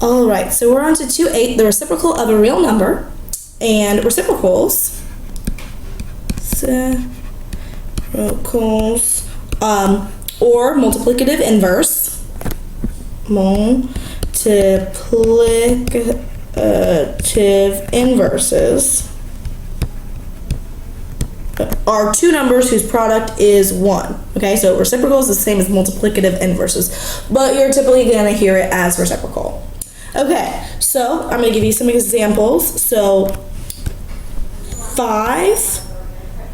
All right, so we're on to 2-8, the reciprocal of a real number. And reciprocals, or multiplicative inverse, multiplicative inverses are two numbers whose product is 1. Okay, so reciprocal is the same as multiplicative inverses, but you're typically going to hear it as reciprocal. Okay, so I'm going to give you some examples. So 5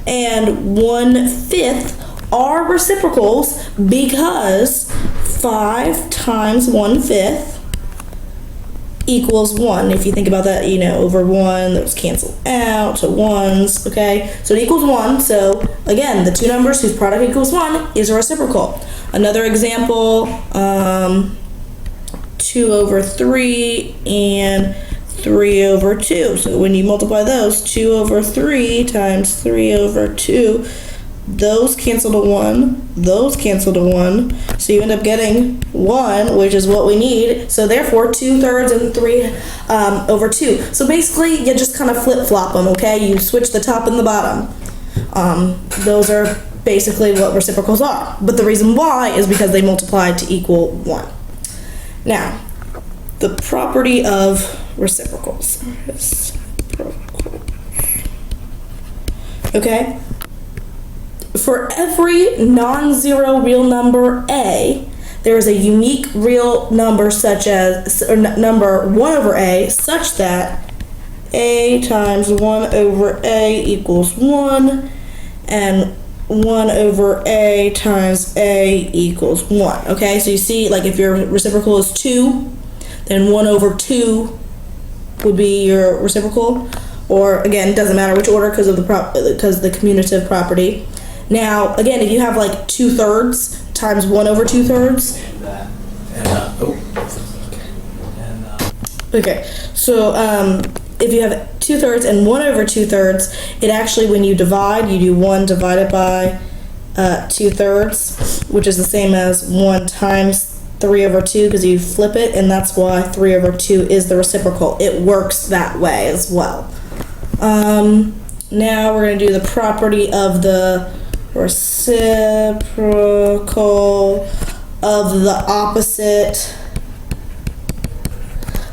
and 1/5 are reciprocals because 5 times 1/5 equals 1. If you think about that, over 1, those cancel out to 1s, okay? So it equals 1. So again, the two numbers whose product equals 1 is a reciprocal. Another example, 2/3 and 3/2. So when you multiply those, 2/3 times 3/2, those cancel to 1, those cancel to 1, so you end up getting 1, which is what we need. So therefore, 2/3 and 3/2. So basically, you just kind of flip-flop them, okay? You switch the top and the bottom. Those are basically what reciprocals are. But the reason why is because they multiply to equal 1. Now, the property of reciprocals. Okay? For every non-zero real number A, there is a unique real number number 1/A such that A times 1/A equals 1 and 1/A times A equals 1. Okay, so you see, like if your reciprocal is 2, then 1/2 would be your reciprocal. Or again, it doesn't matter which order because of the commutative property. Now, again, if you have like 2/3 times 1/2. Okay, so if you have 2/3 and 1/2, it actually, when you divide, you do 1 divided by 2/3, which is the same as 1 times 3/2 because you flip it, and that's why 3/2 is the reciprocal. It works that way as well. Now we're going to do the property of the reciprocal of the opposite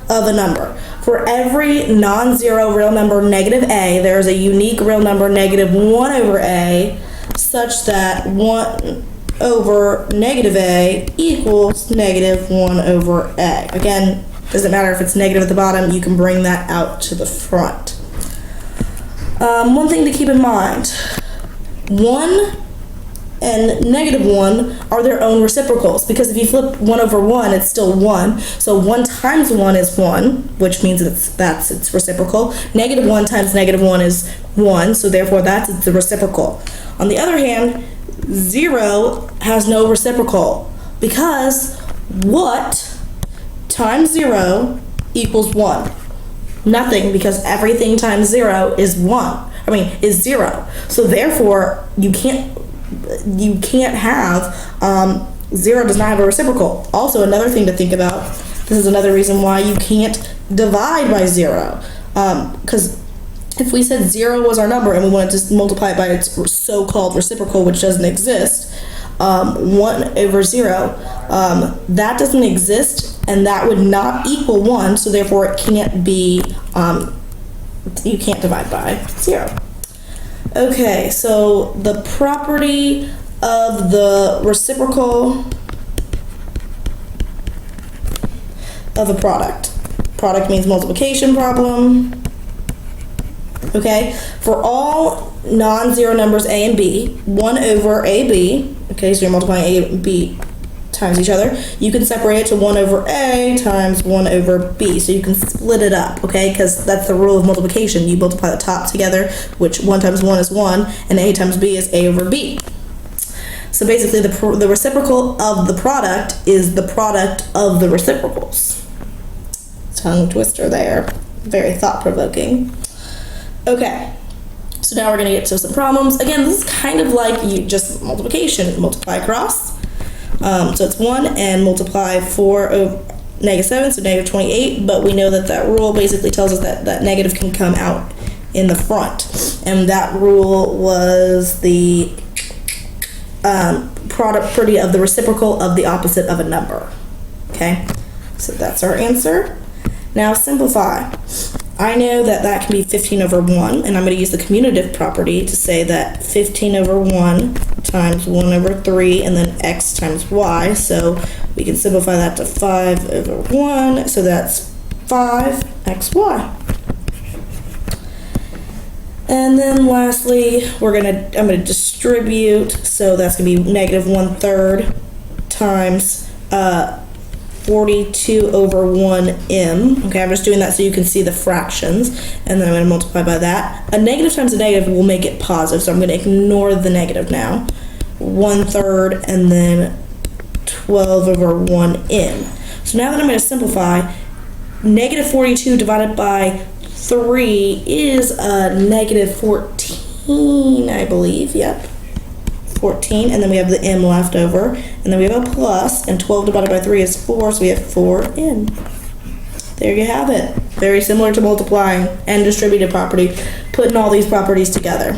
of a number. For every non-zero real number -A, there is a unique real number -1/A such that 1/-A equals -1/A. Again, doesn't matter if it's negative at the bottom, you can bring that out to the front. One thing to keep in mind, 1 and -1 are their own reciprocals, because if you flip 1/1, it's still 1. So 1 times 1 is 1, which means that's its reciprocal. -1 times -1 is 1, so therefore that's its reciprocal. On the other hand, 0 has no reciprocal, because what times 0 equals 1? Nothing, because everything times 0 is 0. So therefore, you can't have, 0 does not have a reciprocal. Also, another thing to think about, this is another reason why you can't divide by 0. Because if we said 0 was our number and we wanted to multiply it by its so-called reciprocal, which doesn't exist, 1/0, that doesn't exist, and that would not equal 1, so therefore it can't be, you can't divide by 0. Okay, so the property of the reciprocal of a product. Product means multiplication problem. Okay, for all non-zero numbers A and B, 1/AB, okay, so you're multiplying A and B times each other, you can separate it to 1/A times 1/B, so you can split it up, okay, because that's the rule of multiplication. You multiply the top together, which 1 times 1 is 1, and A times B is A/B. So basically, the reciprocal of the product is the product of the reciprocals. Tongue twister there. Very thought-provoking. Okay, so now we're going to get to some problems. Again, this is kind of like just multiplication. Multiply across. So it's 1 and multiply 4 over negative 7, so negative 28, but we know that that rule basically tells us that that negative can come out in the front. And that rule was the property of the reciprocal of the opposite of a number. Okay, so that's our answer. Now simplify. I know that that can be 15 over 1, and I'm going to use the commutative property to say that 15 over 1 times 1 over 3, and then x times y. So we can simplify that to 5 over 1, so that's 5xy. And then lastly, I'm going to distribute, so that's going to be negative 1/3 times 42 over 1m. Okay, I'm just doing that so you can see the fractions, and then I'm going to multiply by that. A negative times a negative will make it positive, so I'm going to ignore the negative now. 1/3 and then 12 over 1m. So now that I'm going to simplify, negative 42 divided by 3 is negative 14, I believe. Yep. 14, and then we have the m left over, and then we have a plus, and 12 divided by 3 is 4, so we have 4n. There you have it. Very similar to multiplying and distributive property, putting all these properties together.